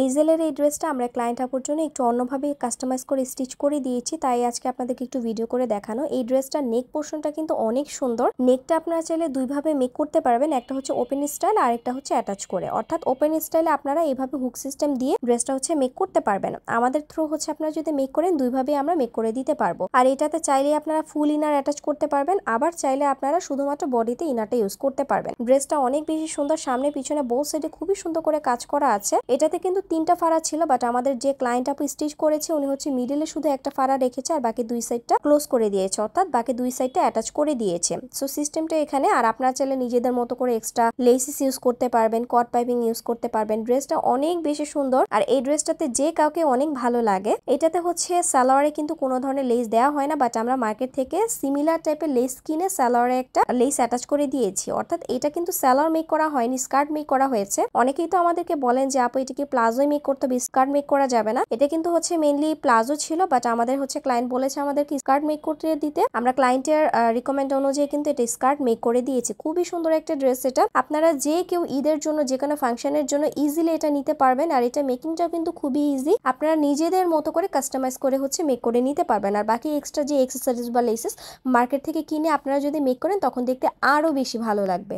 এইজেলের এই ড্রেসটা আমরা ক্লায়েন্ট আপুর জন্য একটু অন্যভাবে কাস্টমাইজ করে স্টিচ করে দিয়েছি, তাই আজকে আপনাদেরকে একটু ভিডিও করে দেখানো। এই ড্রেসটার নেক পোর্শনটা কিন্তু অনেক সুন্দর। নেকটা আপনারা চাইলে দুইভাবে মেক করতে পারবেন, একটা হচ্ছে ওপেন স্টাইল আর একটা হচ্ছে অ্যাটাচ করে। অর্থাৎ ওপেন স্টাইলে আপনারা এইভাবে হুক সিস্টেম দিয়ে ড্রেসটা হচ্ছে মেক করতে পারবেন। আমাদের থ্রু হচ্ছে আপনারা যদি মেক করেন দুইভাবে আমরা মেক করে দিতে পারবো। আর এটাতে চাইলে আপনারা ফুল ইনার অ্যাটাচ করতে পারবেন, আবার চাইলে আপনারা শুধুমাত্র বডিতে ইনারটা ইউজ করতে পারবেন। ড্রেসটা অনেক বেশি সুন্দর, সামনে পিছনে বোথ সাইডে খুবই সুন্দর করে কাজ করা আছে। এটাতে কিন্তু 3টা ফাড়া ছিল, বাট আমাদের যে ক্লায়েন্ট আপু স্টিচ করেছে উনি হচ্ছে মিডলে শুধু একটা ফাড়া রেখেছে আর বাকি দুই সাইডটা ক্লোজ করে দিয়েছে, অর্থাৎ বাকি দুই সাইডটা অ্যাটাচ করে দিয়েছে। সো সিস্টেমটা এখানে। আর আপনারা চাইলে নিজেদের মতো করে এক্সট্রা লেসিস ইউজ করতে পারবেন, কট পাইপিং ইউজ করতে পারবেন। ড্রেসটা অনেক বেশি সুন্দর আর এই ড্রেসটাতে যে কাউকে অনেক ভালো লাগে। এটাতে হচ্ছে সালোয়ারে কিন্তু কোনো ধরনের লেস দেওয়া হয় না, বাট আমরা মার্কেট থেকে সিমিলার টাইপের লেস কিনে সালোয়ারে একটা লেস অ্যাটাচ করে দিয়েছি। অর্থাৎ এটা কিন্তু সালোয়ার মেক করা হয়নি, স্কার্ট মেক করা হয়েছে। অনেকেই তো আমাদেরকে বলেন যে আপু এটাকে প্লাজো মেক করতে হবে, স্কার্ট মেক করা যাবে না। এটা কিন্তু হচ্ছে মেইনলি প্লাজো ছিল, বাট আমাদের হচ্ছে ক্লায়েন্ট বলেছে আমাদেরকে স্কার্ট মেক করতে দিতে। আমরা ক্লায়েন্টের রিকমেন্ড অনুযায়ী কিন্তু এটা স্কার্ট মেক করে দিয়েছি। খুবই সুন্দর একটা ড্রেস এটা। আপনারা যে কেউ ঈদের জন্য যে কোনো ফাংশনের জন্য ইজিলি এটা নিতে পারবেন। আর এটা মেকিংটা কিন্তু খুবই ইজি, আপনারা নিজেদের মতো করে কাস্টমাইজ করে হচ্ছে মেক করে নিতে পারবেন। আর বাকি এক্সট্রা যে এক্সেসরিজ বা লেসেস মার্কেট থেকে কিনে আপনারা যদি মেক করেন তখন দেখতে আরো বেশি ভালো লাগবে।